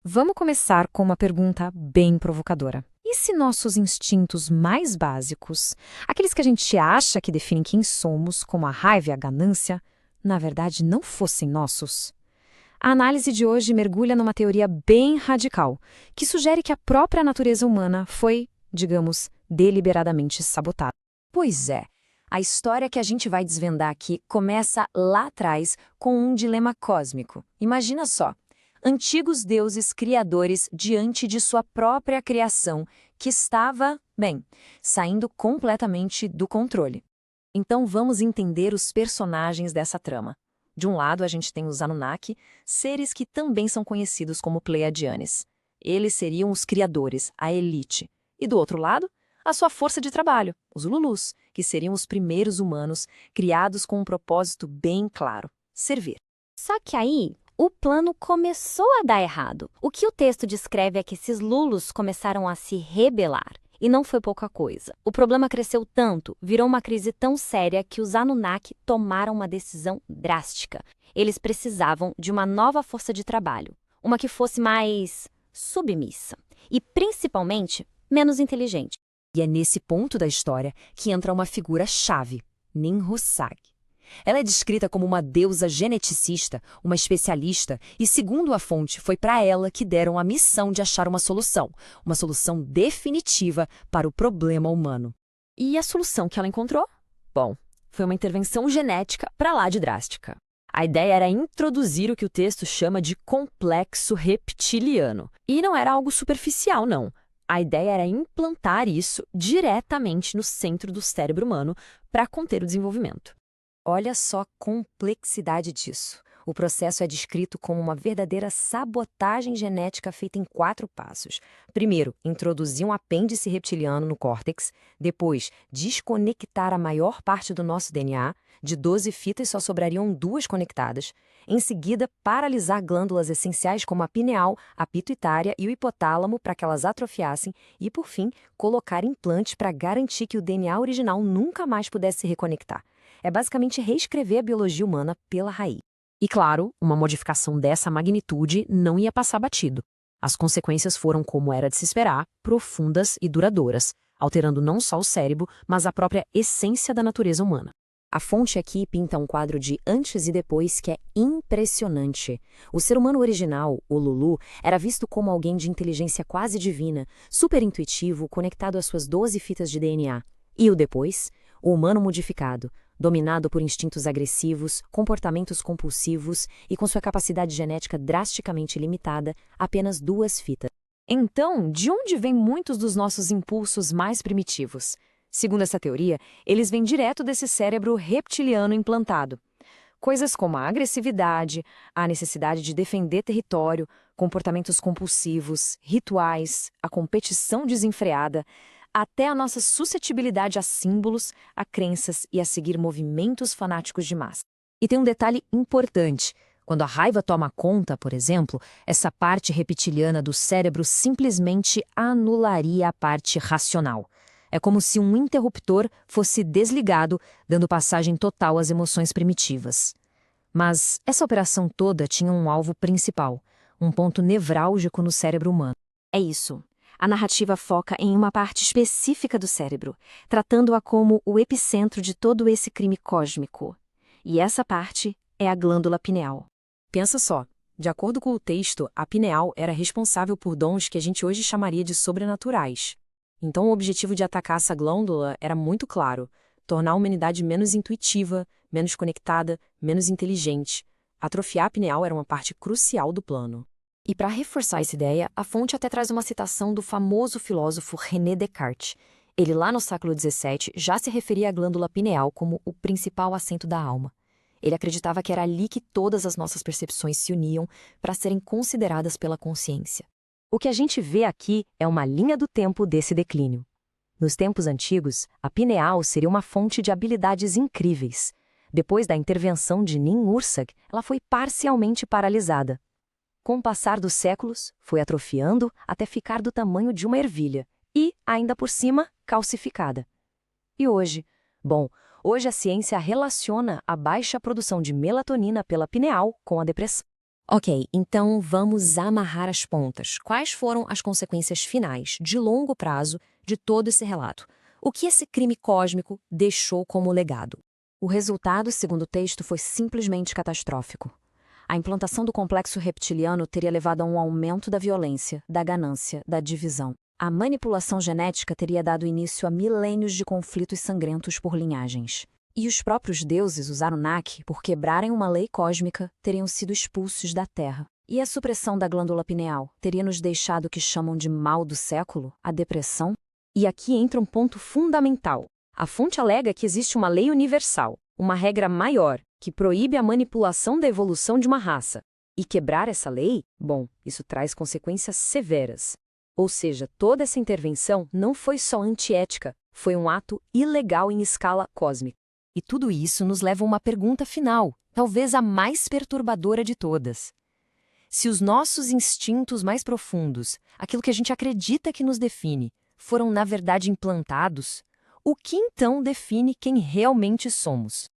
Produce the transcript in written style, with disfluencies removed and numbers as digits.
Vamos começar com uma pergunta bem provocadora. E se nossos instintos mais básicos, aqueles que a gente acha que definem quem somos, como a raiva e a ganância, na verdade não fossem nossos? A análise de hoje mergulha numa teoria bem radical, que sugere que a própria natureza humana foi, digamos, deliberadamente sabotada. Pois é, a história que a gente vai desvendar aqui começa lá atrás com um dilema cósmico. Imagina só, antigos deuses criadores diante de sua própria criação, que estava, bem, saindo completamente do controle. Então vamos entender os personagens dessa trama. De um lado, a gente tem os Anunnaki, seres que também são conhecidos como Pleiadianes. Eles seriam os criadores, a elite. E do outro lado, a sua força de trabalho, os Lulus, que seriam os primeiros humanos criados com um propósito bem claro: servir. Só que aí, o plano começou a dar errado. O que o texto descreve é que esses lulos começaram a se rebelar. E não foi pouca coisa. O problema cresceu tanto, virou uma crise tão séria que os Anunnaki tomaram uma decisão drástica. Eles precisavam de uma nova força de trabalho, uma que fosse mais submissa e, principalmente, menos inteligente. E é nesse ponto da história que entra uma figura-chave, Ninhursag. Ela é descrita como uma deusa geneticista, uma especialista, e segundo a fonte, foi para ela que deram a missão de achar uma solução definitiva para o problema humano. E a solução que ela encontrou? Bom, foi uma intervenção genética para lá de drástica. A ideia era introduzir o que o texto chama de complexo reptiliano. E não era algo superficial, não. A ideia era implantar isso diretamente no centro do cérebro humano para conter o desenvolvimento. Olha só a complexidade disso. O processo é descrito como uma verdadeira sabotagem genética feita em 4 passos. Primeiro, introduzir um apêndice reptiliano no córtex. Depois, desconectar a maior parte do nosso DNA. De 12 fitas, só sobrariam 2 conectadas. Em seguida, paralisar glândulas essenciais como a pineal, a pituitária e o hipotálamo para que elas atrofiassem. E, por fim, colocar implantes para garantir que o DNA original nunca mais pudesse se reconectar. É basicamente reescrever a biologia humana pela raiz. E claro, uma modificação dessa magnitude não ia passar batido. As consequências foram, como era de se esperar, profundas e duradouras, alterando não só o cérebro, mas a própria essência da natureza humana. A fonte aqui pinta um quadro de antes e depois que é impressionante. O ser humano original, o Lulu, era visto como alguém de inteligência quase divina, super intuitivo, conectado às suas 12 fitas de DNA. E o depois? O humano modificado, dominado por instintos agressivos, comportamentos compulsivos e com sua capacidade genética drasticamente limitada a apenas 2 fitas. Então, de onde vêm muitos dos nossos impulsos mais primitivos? Segundo essa teoria, eles vêm direto desse cérebro reptiliano implantado. Coisas como a agressividade, a necessidade de defender território, comportamentos compulsivos, rituais, a competição desenfreada, até a nossa suscetibilidade a símbolos, a crenças e a seguir movimentos fanáticos de massa. E tem um detalhe importante. Quando a raiva toma conta, por exemplo, essa parte reptiliana do cérebro simplesmente anularia a parte racional. É como se um interruptor fosse desligado, dando passagem total às emoções primitivas. Mas essa operação toda tinha um alvo principal, um ponto nevrálgico no cérebro humano. É isso. A narrativa foca em uma parte específica do cérebro, tratando-a como o epicentro de todo esse crime cósmico. E essa parte é a glândula pineal. Pensa só, de acordo com o texto, a pineal era responsável por dons que a gente hoje chamaria de sobrenaturais. Então o objetivo de atacar essa glândula era muito claro: tornar a humanidade menos intuitiva, menos conectada, menos inteligente. Atrofiar a pineal era uma parte crucial do plano. E para reforçar essa ideia, a fonte até traz uma citação do famoso filósofo René Descartes. Ele, lá no século XVII, já se referia à glândula pineal como o principal assento da alma. Ele acreditava que era ali que todas as nossas percepções se uniam para serem consideradas pela consciência. O que a gente vê aqui é uma linha do tempo desse declínio. Nos tempos antigos, a pineal seria uma fonte de habilidades incríveis. Depois da intervenção de Ninhursag, ela foi parcialmente paralisada. Com o passar dos séculos, foi atrofiando até ficar do tamanho de uma ervilha e, ainda por cima, calcificada. E hoje? Bom, hoje a ciência relaciona a baixa produção de melatonina pela pineal com a depressão. Ok, então vamos amarrar as pontas. Quais foram as consequências finais, de longo prazo, de todo esse relato? O que esse crime cósmico deixou como legado? O resultado, segundo o texto, foi simplesmente catastrófico. A implantação do complexo reptiliano teria levado a um aumento da violência, da ganância, da divisão. A manipulação genética teria dado início a milênios de conflitos sangrentos por linhagens. E os próprios deuses os Anunnaki, por quebrarem uma lei cósmica, teriam sido expulsos da Terra. E a supressão da glândula pineal teria nos deixado o que chamam de mal do século, a depressão? E aqui entra um ponto fundamental. A fonte alega que existe uma lei universal, uma regra maior, que proíbe a manipulação da evolução de uma raça. E quebrar essa lei? Bom, isso traz consequências severas. Ou seja, toda essa intervenção não foi só antiética, foi um ato ilegal em escala cósmica. E tudo isso nos leva a uma pergunta final, talvez a mais perturbadora de todas. Se os nossos instintos mais profundos, aquilo que a gente acredita que nos define, foram na verdade implantados, o que então define quem realmente somos?